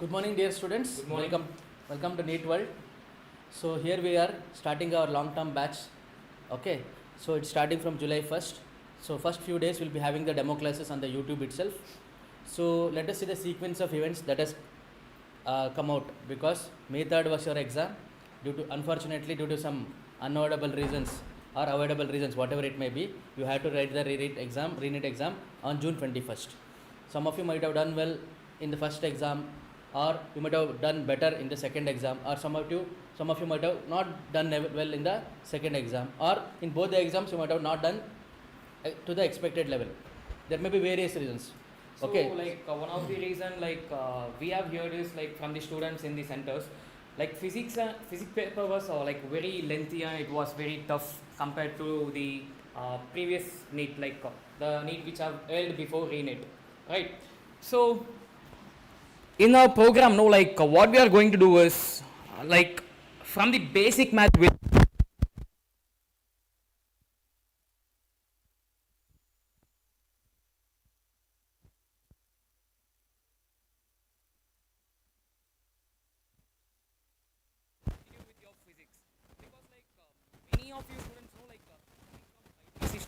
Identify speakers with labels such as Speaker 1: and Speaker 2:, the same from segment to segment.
Speaker 1: Good morning, dear students.
Speaker 2: Good morning.
Speaker 1: Welcome to NEET World. So here we are starting our long-term batch. Okay, so it's starting from July 1st. So first few days we'll be having the demo classes on the YouTube itself. So let us see the sequence of events that has come out, because May 3rd was your exam. Unfortunately, due to some unavoidable reasons or avoidable reasons, whatever it may be, you had to write the re-NEET exam on June 21st. Some of you might have done well in the first exam, or you might have done better in the second exam, or some of you might have not done well in the second exam, or in both the exams you might have not done to the expected level. There may be various reasons.
Speaker 2: So,
Speaker 1: okay.
Speaker 2: one of the reason we have heard is from the students in the centers, physics paper was very lengthy and it was very tough compared to the previous NEET, the NEET which have held before re-NEET, right? So in our program, what we are going to do is from the basic math with your physics, because many of you students know IPC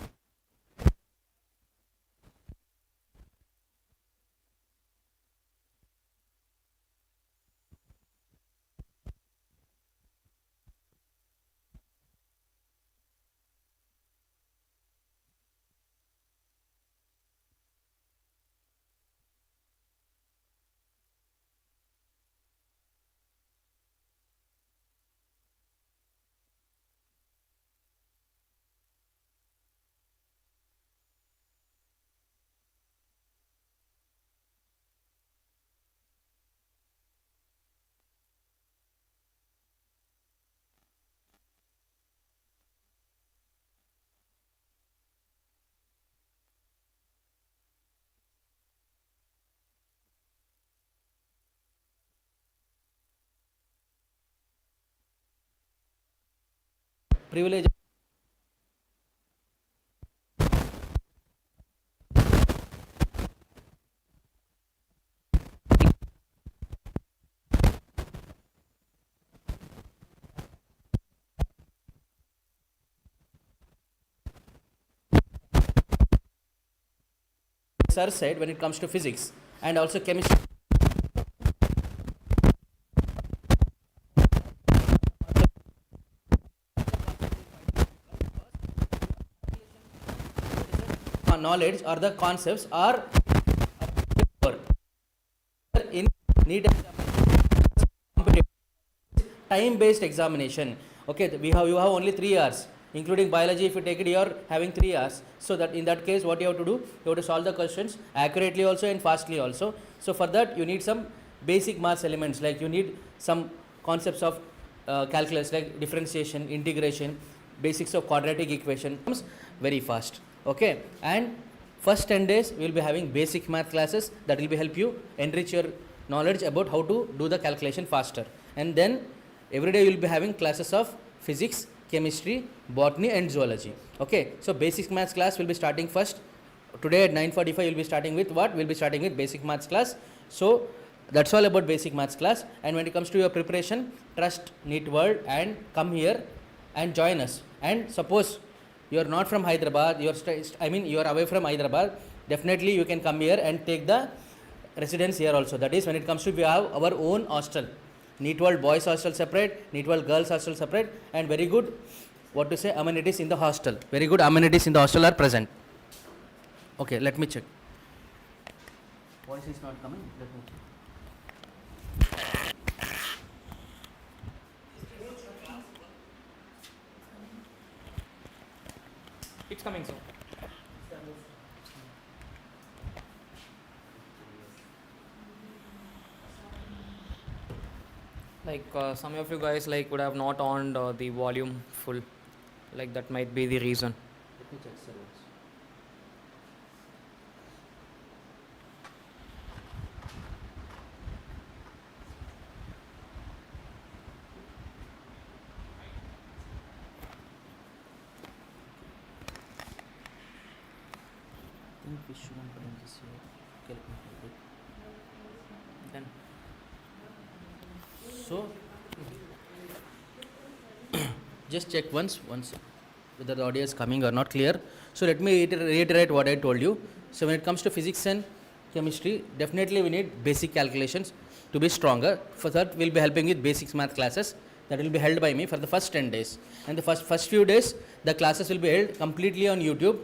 Speaker 1: Privilege. Sir said when it comes to physics and also chemistry. Knowledge or the concepts are in NEET time-based examination. Okay, you have only 3 hours, including biology. If you take it, you are having 3 hours. So that in that case, what you have to do, you have to solve the questions accurately also and fastly also. So for that, you need some basic maths elements, like you need some concepts of calculus, like differentiation, integration, basics of quadratic equation comes very fast. Okay, and first 10 days we will be having basic math classes that will be help you enrich your knowledge about how to do the calculation faster. And then every day you will be having classes of physics, chemistry, botany and zoology. Okay, so basic maths class will be starting first. Today at 9:45 we'll be starting with what? We'll be starting with basic maths class. So that's all about basic maths class. And when it comes to your preparation, trust NEET World and come here and join us. And suppose you are not from Hyderabad, you are away from Hyderabad, definitely you can come here and take the residence here also. That is, when it comes to, we have our own hostel. NEET World boys hostel separate, NEET World girls hostel separate, and very good, amenities in the hostel. Very good amenities in the hostel are present. Okay, let me check. Voice is not coming. Let me check.
Speaker 2: it's coming soon. Some of you guys would have not on the volume full, that might be the reason.
Speaker 1: Let me check, sir. think we shouldn't bring this here. Okay, let me hold it. Then So just check once whether the audio is coming or not clear. So let me reiterate what I told you. So when it comes to physics and chemistry, definitely we need basic calculations to be stronger. For that, we'll be helping with basics math classes that will be held by me for the first 10 days. And the first few days, the classes will be held completely on YouTube.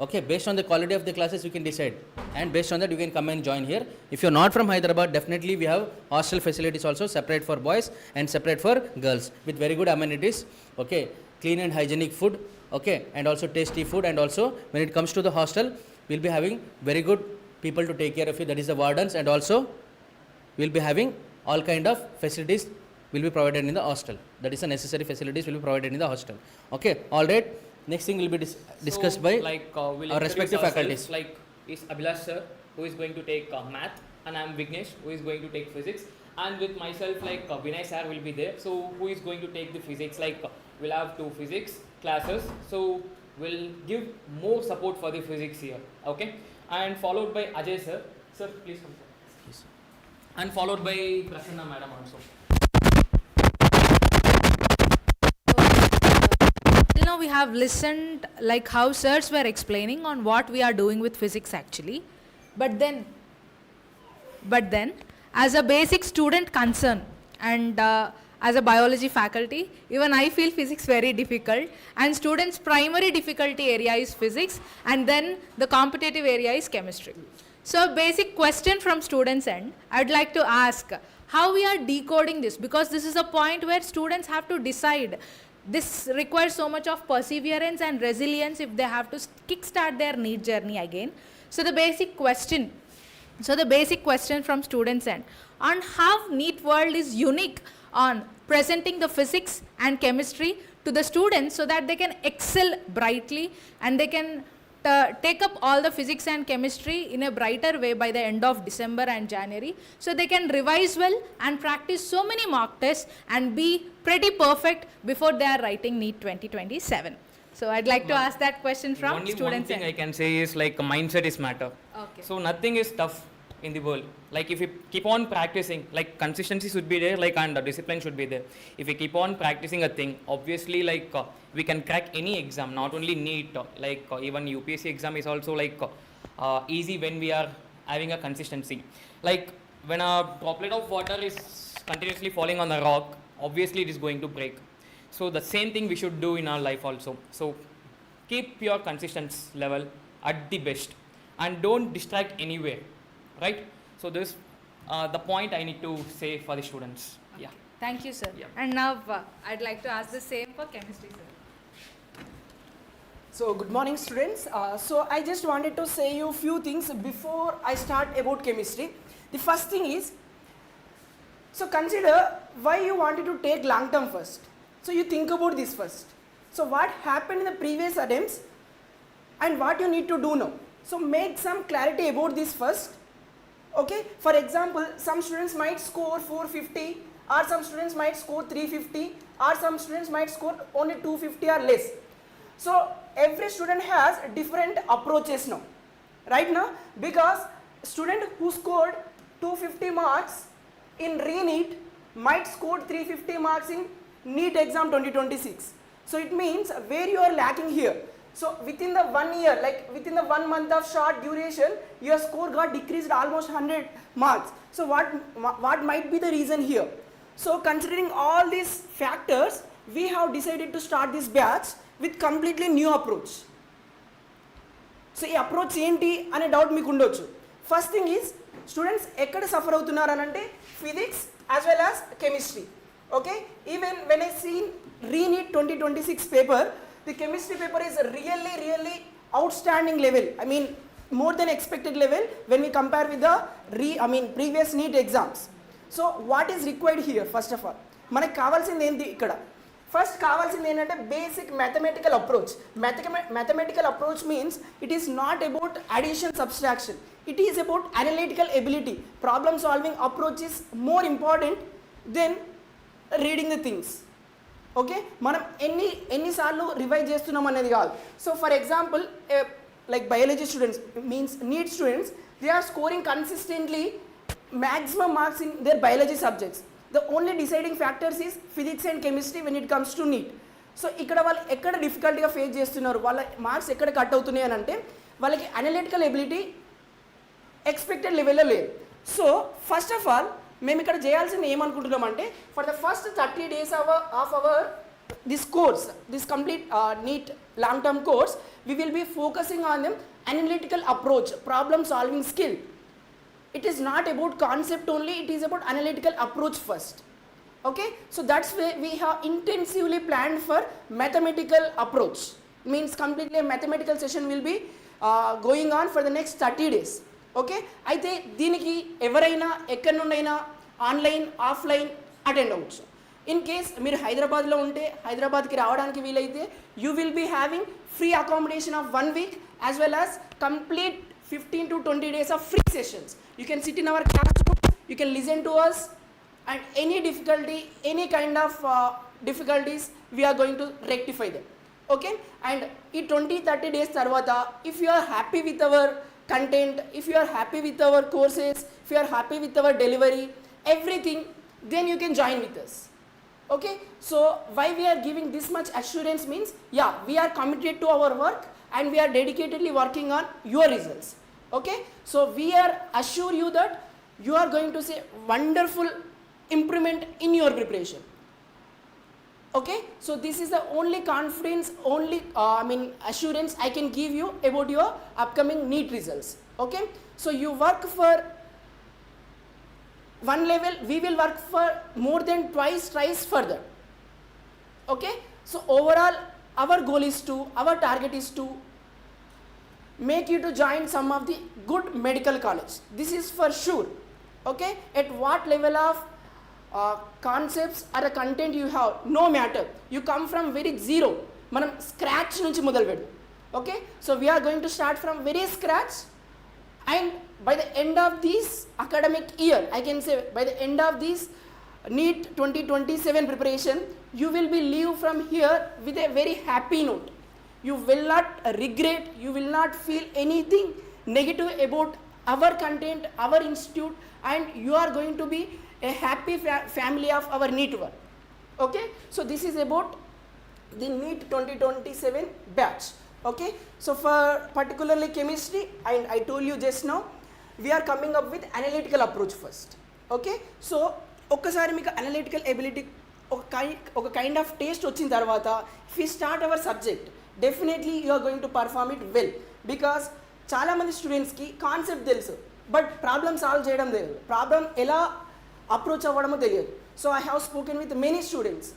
Speaker 1: Okay, based on the quality of the classes, you can decide. And based on that, you can come and join here. If you're not from Hyderabad, definitely we have hostel facilities also, separate for boys and separate for girls, with very good amenities. Okay, clean and hygienic food. Okay, and also tasty food. And also, when it comes to the hostel, we'll be having very good people to take care of you. That is the wardens, and also we'll be having all kind of facilities will be provided in the hostel. That is the necessary facilities will be provided in the hostel. Okay, all right. Next thing will be discussed by
Speaker 2: we'll
Speaker 1: our respective faculties.
Speaker 2: Like is Abhilash sir, who is going to take math, and I am Vignesh, who is going to take physics, and with myself Vinay sir will be there. So who is going to take the physics? We'll have 2 physics classes. So we'll give more support for the physics here. Okay, and followed by Ajay sir. Sir, please come.
Speaker 1: Yes.
Speaker 2: And followed by Prasanna madam also.
Speaker 3: Till now we have listened like how sirs were explaining on what we are doing with physics actually. But then as a basic student concern and as a biology faculty, even I feel physics very difficult, and students' primary difficulty area is physics, and then the competitive area is chemistry. So a basic question from students' end, I'd like to ask how we are decoding this, because this is a point where students have to decide. This requires so much of perseverance and resilience if they have to kickstart their NEET journey again. So the basic question from students' end on how NEET world is unique on presenting the physics and chemistry to the students so that they can excel brightly and they can take up all the physics and chemistry in a brighter way by the end of December and January, so they can revise well and practice so many mock tests and be pretty perfect before they are writing NEET 2027. So I'd like to ask that question from
Speaker 2: Only
Speaker 3: students.
Speaker 2: one thing I can say is mindset is matter.
Speaker 3: Okay.
Speaker 2: So nothing is tough in the world. If you keep on practicing, consistency should be there, and discipline should be there. If we keep on practicing a thing, obviously we can crack any exam, not only NEET, even UPSC exam is also easy when we are having a consistency. When a droplet of water is continuously falling on the rock, obviously it is going to break. So the same thing we should do in our life also. So keep your consistency level at the best and don't distract anywhere, right? So this the point I need to say for the students.
Speaker 3: Okay.
Speaker 2: Yeah.
Speaker 3: Thank you, sir.
Speaker 2: Yeah.
Speaker 3: And now I'd like to ask the same for chemistry, sir.
Speaker 4: So good morning students. So I just wanted to say you a few things before I start about chemistry. The first thing is, so consider why you wanted to take long term first. So you think about this first. So what happened in the previous attempts and what you need to do now. So make some clarity about this first. Okay, for example, some students might score 450 or some students might score 350 or some students might score only 250 or less. So every student has different approaches now, right now, because student who scored 250 marks in re-NEET might score 350 marks in NEET exam 2026. So it means where you are lacking here. So within the 1 year, within the 1 month of short duration, your score got decreased almost 100 marks. So what might be the reason here? So considering all these factors, we have decided to start this batch with completely new approach. So ఈ approach ఏంటి అనే doubt మీకు ఉండొచ్చు. First thing is students ఎక్కడ suffer అవుతున్నారు అని అంటే physics as well as chemistry. Okay, even when I seen re-NEET 2026 paper, the chemistry paper is really outstanding level. I mean more than expected level when we compare with the previous NEET exams. So what is required here? First of all, మనకు కావాల్సింది ఏంటి ఇక్కడ? First కావాల్సింది ఏంటంటే basic mathematical approach. Mathematical approach means it is not about addition subtraction, it is about analytical ability. Problem solving approach is more important then reading the things. Okay, మనం ఎన్నిసార్లు revise చేస్తున్నాం అనేది కాదు. So for example biology students means NEET students, they are scoring consistently maximum marks in their biology subjects. the only deciding factors is physics and chemistry when it comes to NEET. So ఇక్కడ వాళ్ళు ఎక్కడ డిఫికల్ట్గా face చేస్తున్నారు, వాళ్ళ marks ఎక్కడ cut అవుతున్నాయి అని అంటే వాళ్ళకి అనలిటికల్ ఎబిలిటీ ఎక్స్పెక్టెడ్ లెవెల్లో లేదు. సో ఫస్ట్ ఆఫ్ ఆల్ మేము ఇక్కడ చేయాల్సింది ఏమనుకుంటున్నామంటే for the first 30 days of our this course, this complete NEET long term course, we will be focusing on them analytical approach, problem solving skill. It is not about concept only, it is about analytical approach first. Okay, so that's why we have intensively planned for mathematical approach, means completely a mathematical session will be going on for the next 30 days. Okay, అయితే దీనికి ఎవరైనా ఎక్కడి నుండైనా online offline attend అవ్వచ్చు. In case మీరు హైదరాబాద్లో ఉంటే హైదరాబాద్కి రావడానికి వీలైతే you will be having free accommodation of 1 week as well as complete 15 to 20 days of free sessions. You can sit in our classroom, you can listen to us, and any difficulty, any kind of difficulties, we are going to rectify them. Okay, and ఈ 20-30 days tarvata, if you are happy with our content, if you are happy with our courses, if you are happy with our delivery, everything, then you can join with us. Okay, so why we are giving this much assurance means, yeah, we are committed to our work and we are dedicatedly working on your results. Okay, so we are assure you that you are going to see wonderful improvement in your preparation. Okay, so this is the only confidence, only assurance I can give you about your upcoming NEET results. Okay, so you work for one level, we will work for more than twice further. Okay, so overall our goal is to, our target is to make you to join some of the good medical college. This is for sure. Okay, at what level of concepts or the content you have, no matter, you come from very zero, మనం scratch నుంచి మొదలు పెడదాం. Okay, so we are going to start from very scratch, and by the end of this academic year, I can say by the end of this NEET 2027 preparation, you will be leave from here with a very happy note. You will not regret, you will not feel anything negative about our content, our institute, and you are going to be a happy family of our NEET work. Okay, so this is about the NEET 2027 batch. Okay, so for particularly chemistry, and I told you just now, we are coming up with analytical approach first. Okay, so ఒక్కసారి మీకు analytical ability ఒక kind of taste వచ్చిన తర్వాత if you start our subject, definitely you are going to perform it well. Because చాలామంది స్టూడెంట్స్కి concept తెలుసు but problem solve చేయడం తెలియదు, ప్రాబ్లమ్ ఎలా అప్రోచ్ అవ్వడమో తెలియదు. So I have spoken with many students,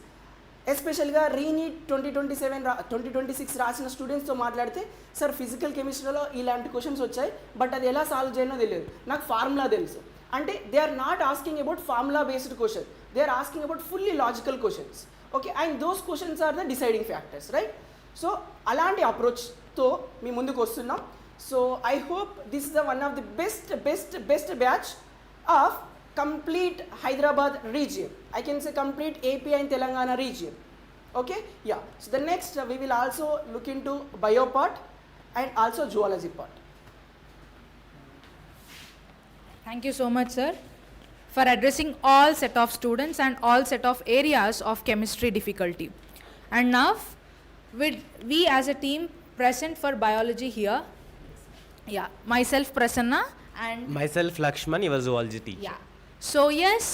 Speaker 4: ఎస్పెషల్గా రీనీట్ 2026 రాసిన స్టూడెంట్స్తో మాట్లాడితే, సార్ ఫిజికల్ కెమిస్ట్రీలో ఇలాంటి క్వశ్చన్స్ వచ్చాయి బట్ అది ఎలా సాల్వ్ చేయనో తెలియదు, నాకు ఫార్ములా తెలుసు. అంటే they are not asking about formula based question, they are asking about fully logical questions. Okay, and those questions are the deciding factors, right? So అలాంటి అప్రోచ్తో మీ ముందుకు వస్తున్నాం. So I hope this is the one of the best batch of complete Hyderabad region. I can say complete AP and Telangana region. Okay, yeah. So the next we will also look into bio part and also zoology part.
Speaker 3: Thank you so much, sir, for addressing all set of students and all set of areas of chemistry difficulty. And now, we as a team present for biology here. Yeah, myself Prasanna and
Speaker 5: myself Lakshman, your zoology teacher.
Speaker 3: yeah. So yes,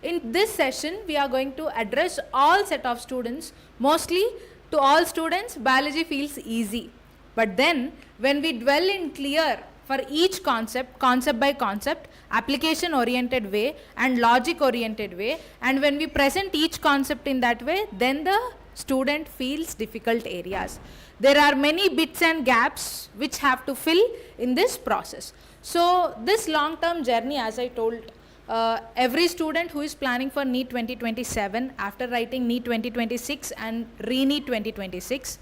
Speaker 3: in this session we are going to address all set of students. Mostly to all students biology feels easy, but then when we dwell in clear for each concept by concept, application oriented way and logic oriented way, and when we present each concept in that way, then the student feels difficult areas. There are many bits and gaps which have to fill in this process. So this long term journey, as I told, every student who is planning for NEET 2027 after writing NEET 2026 and re-NEET 2026,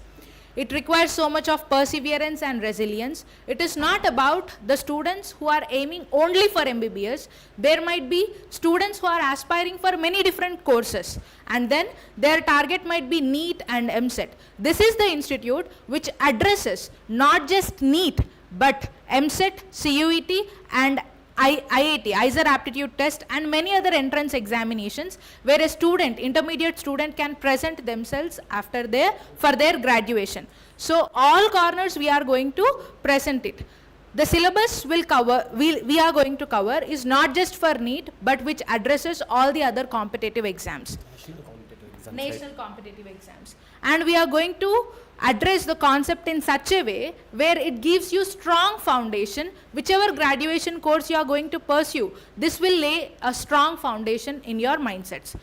Speaker 3: it requires so much of perseverance and resilience. It is not about the students who are aiming only for MBBS. There might be students who are aspiring for many different courses, and then their target might be NEET and NCERT. This is the institute which addresses not just NEET but NCERT, CUET and IAT, ISER aptitude test, and many other entrance examinations where a student, intermediate student, can present themselves for their graduation. So all corners we are going to present it. The syllabus we are going to cover is not just for NEET, but which addresses all the other competitive exams. National competitive exams. And we are going to address the concept in such a way where it gives you strong foundation. Whichever graduation course you are going to pursue, this will lay a strong foundation in your mindsets.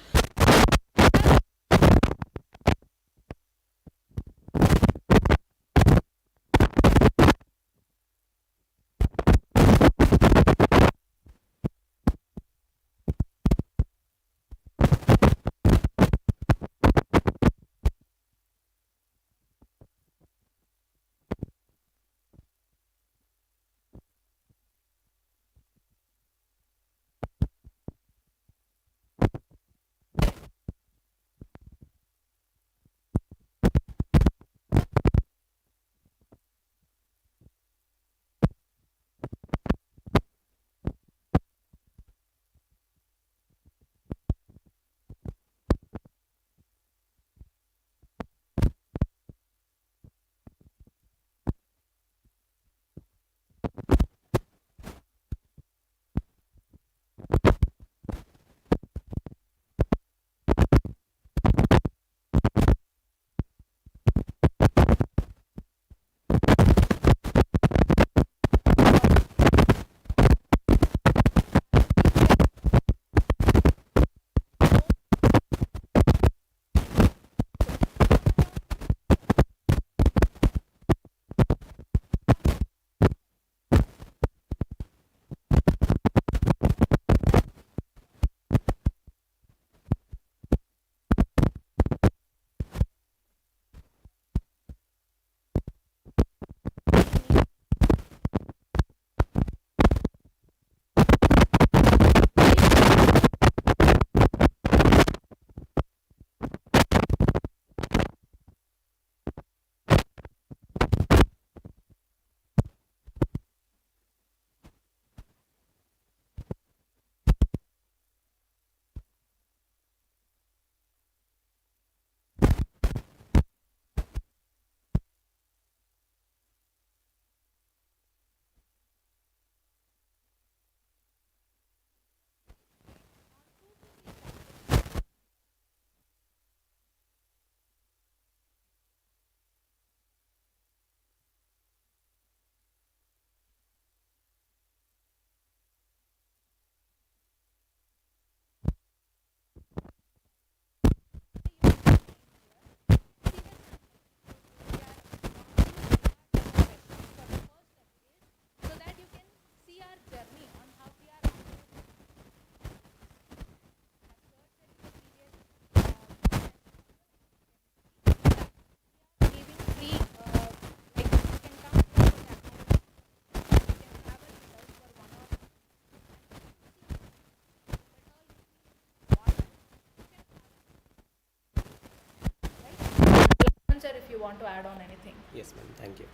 Speaker 3: If you want to add on anything.
Speaker 5: Yes, ma'am. Thank you.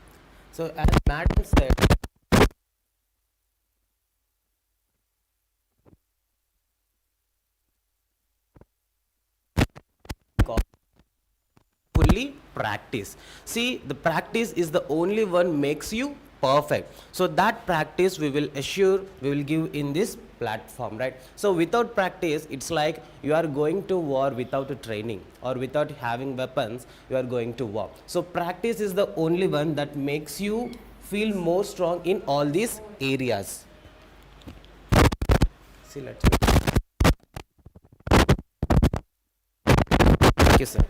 Speaker 5: So, as Madam said, fully practice. See, the practice is the only one makes you perfect. So that practice we will give in this platform, right? So without practice, it's like you are going to war without a training, or without having weapons, you are going to war. So practice is the only one that makes you feel more strong in all these areas. See, let's. Thank you, sir.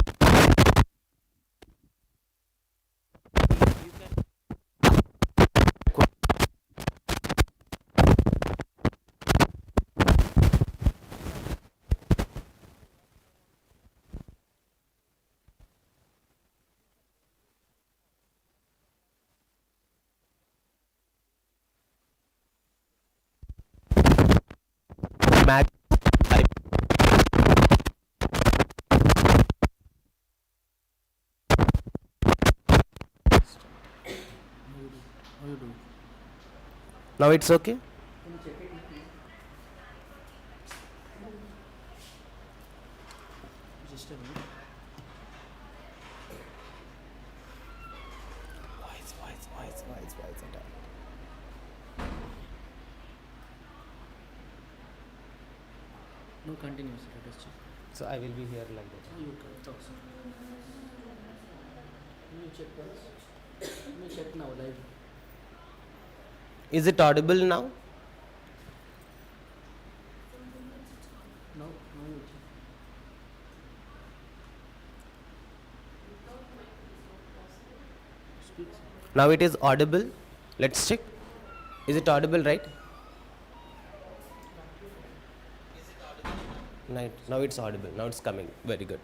Speaker 5: Math. Now it's okay?
Speaker 1: Just a minute. No, continue, sir. Let us check.
Speaker 5: So I will be here like that.
Speaker 1: You can talk, sir. Let me check once. Let me check now, live.
Speaker 5: Is it audible now?
Speaker 1: No, you check. Speak, sir.
Speaker 5: Now it is audible. Let's check. Is it audible, right? Right. Now it's audible. Now it's coming. Very good.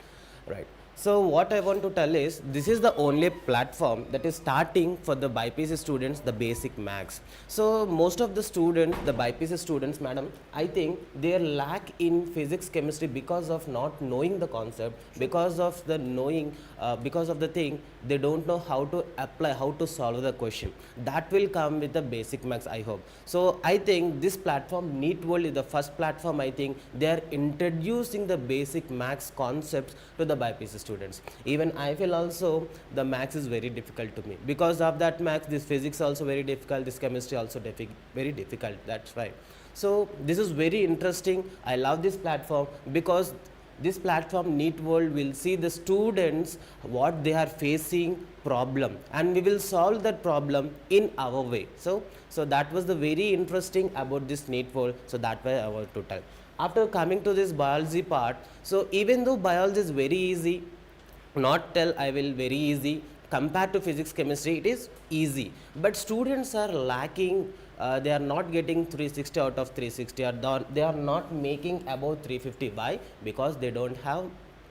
Speaker 5: Right. So what I want to tell is, this is the only platform that is starting for the BPC students the basic maths. So most of the students, the BPC students, madam, I think they lack in physics, chemistry because of not knowing the concept, because of the knowing, because of the thing they don't know how to apply, how to solve the question. That will come with the basic maths, I hope. So I think this platform, NEET World, is the first platform. I think they are introducing the basic maths concepts to the BPC students. Even I feel also the maths is very difficult to me. Because of that maths, this physics also very difficult, this chemistry also very difficult. That's right. So this is very interesting. I love this platform because this platform, NEET World, will see the students what they are facing problem, and we will solve that problem in our way. So that was the very interesting about this NEET World. So that way I want to tell. After coming to this biology part, so even though biology is very easy, not tell I will very easy, compared to physics, chemistry, it is easy, but students are lacking. They are not getting 360 out of 360, or they are not making above 350. Why? Because they don't have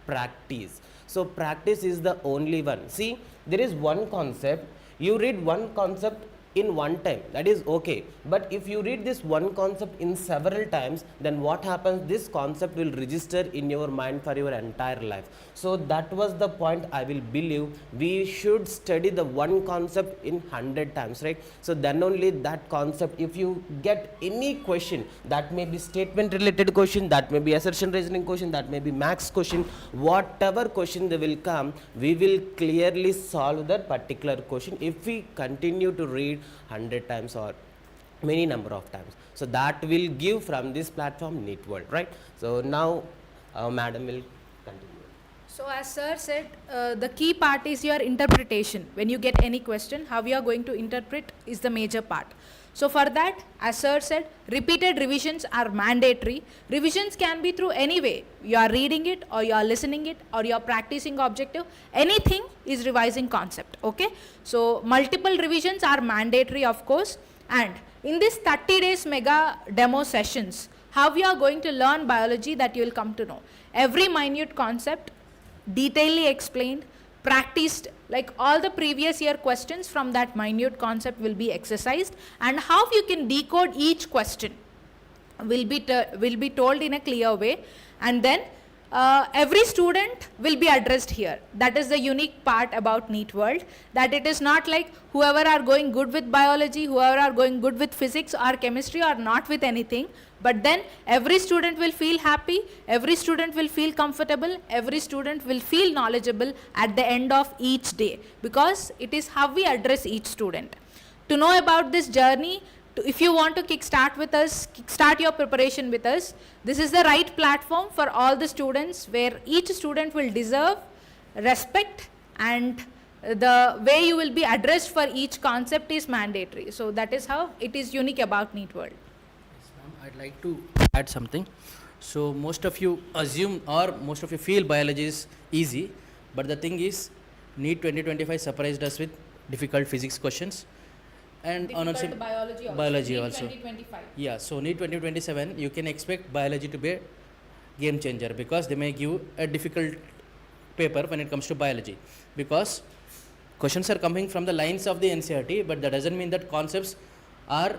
Speaker 5: practice. So practice is the only one. See, there is one concept, you read one concept in one time, that is okay, but if you read this one concept in several times, then what happens, this concept will register in your mind for your entire life. So that was the point. I will believe we should study the one concept in 100 times, right? So then only that concept, if you get any question, that may be statement related question, that may be assertion reasoning question, that may be maths question, whatever question they will come, we will clearly solve that particular question if we continue to read 100 times or many number of times. So that will give from this platform, NEET World, right? So now madam will continue.
Speaker 3: So as sir said, the key part is your interpretation. When you get any question, how you are going to interpret is the major part. So for that, as sir said, repeated revisions are mandatory. Revisions can be through any way. You are reading it, or you are listening it, or you are practicing objective. Anything is revising concept, okay? So multiple revisions are mandatory, of course. And in this 30 days mega demo sessions, how you are going to learn biology, that you will come to know. Every minute concept, detailedly explained, practiced, like all the previous year questions from that minute concept will be exercised, and how you can decode each question will be told in a clear way, and then every student will be addressed here. That is the unique part about NEET World, that it is not like whoever are going good with biology, whoever are going good with physics or chemistry, or not with anything, but then every student will feel happy, every student will feel comfortable, every student will feel knowledgeable at the end of each day, because it is how we address each student. To know about this journey, if you want to kickstart with us, kickstart your preparation with us, this is the right platform for all the students, where each student will deserve respect, and the way you will be addressed for each concept is mandatory. So that is how it is unique about NEET World.
Speaker 1: Yes, ma'am. I'd like to add something. So most of you assume, or most of you feel biology is easy, but the thing is, NEET 2025 surprised us with difficult physics questions. And
Speaker 3: Difficult biology
Speaker 1: also.
Speaker 3: 2025.
Speaker 1: Yeah, so NEET 2027, you can expect biology to be a game changer, because they may give a difficult paper when it comes to biology, because questions are coming from the lines of the NCERT, but that doesn't mean that concepts are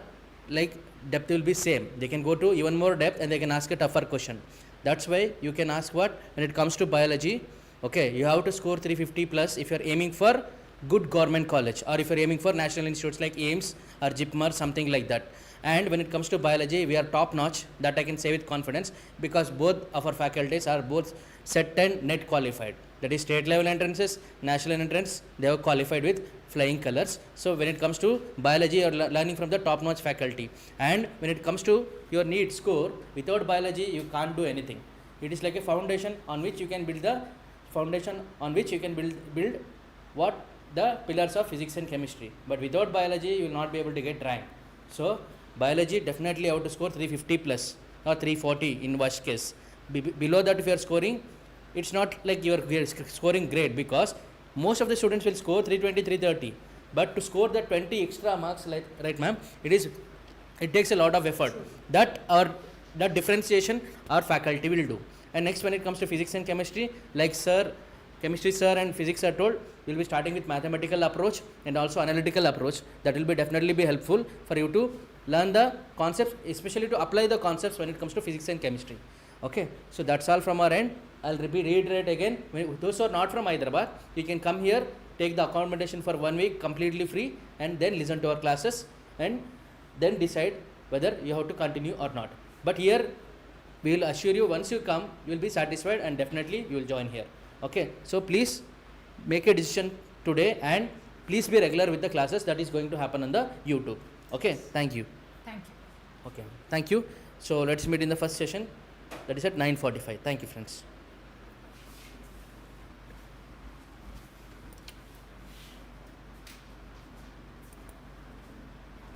Speaker 1: like depth will be same. They can go to even more depth, and they can ask a tougher question. That's why you can ask what, when it comes to biology, okay, you have to score 350 plus if you are aiming for good government college, or if you're aiming for national institutes like AIMS or JIPMER, something like that. And when it comes to biology, we are top notch, that I can say with confidence, because both of our faculties are both SET and NET qualified. That is state level entrances, national entrance, they are qualified with flying colors. So when it comes to biology, you are learning from the top notch faculty. And when it comes to your NEET score, without biology you can't do anything. It is like a foundation on which you can build build what the pillars of physics and chemistry. But without biology you will not be able to get rank. So biology definitely have to score 350 plus or 340 in worst case. Below that, if you are scoring, it's not like you are scoring great, because most of the students will score 320, 330. But to score the 20 extra marks, like right ma'am, it takes a lot of effort. That differentiation our faculty will do. And next, when it comes to physics and chemistry, like chemistry sir and physics sir told, we'll be starting with mathematical approach and also analytical approach. That will be definitely be helpful for you to learn the concepts, especially to apply the concepts when it comes to physics and chemistry. Okay, so that's all from our end. I'll reiterate again, those who are not from Hyderabad, you can come here, take the accommodation for 1 week completely free, and then listen to our classes and then decide whether you have to continue or not. But here we will assure you, once you come, you will be satisfied and definitely you will join here. Okay, so please make a decision today, and please be regular with the classes that is going to happen on the YouTube. Okay, thank you.
Speaker 3: Thank you.
Speaker 1: Okay, thank you. So let's meet in the first session, that is at 9:45. Thank you, friends.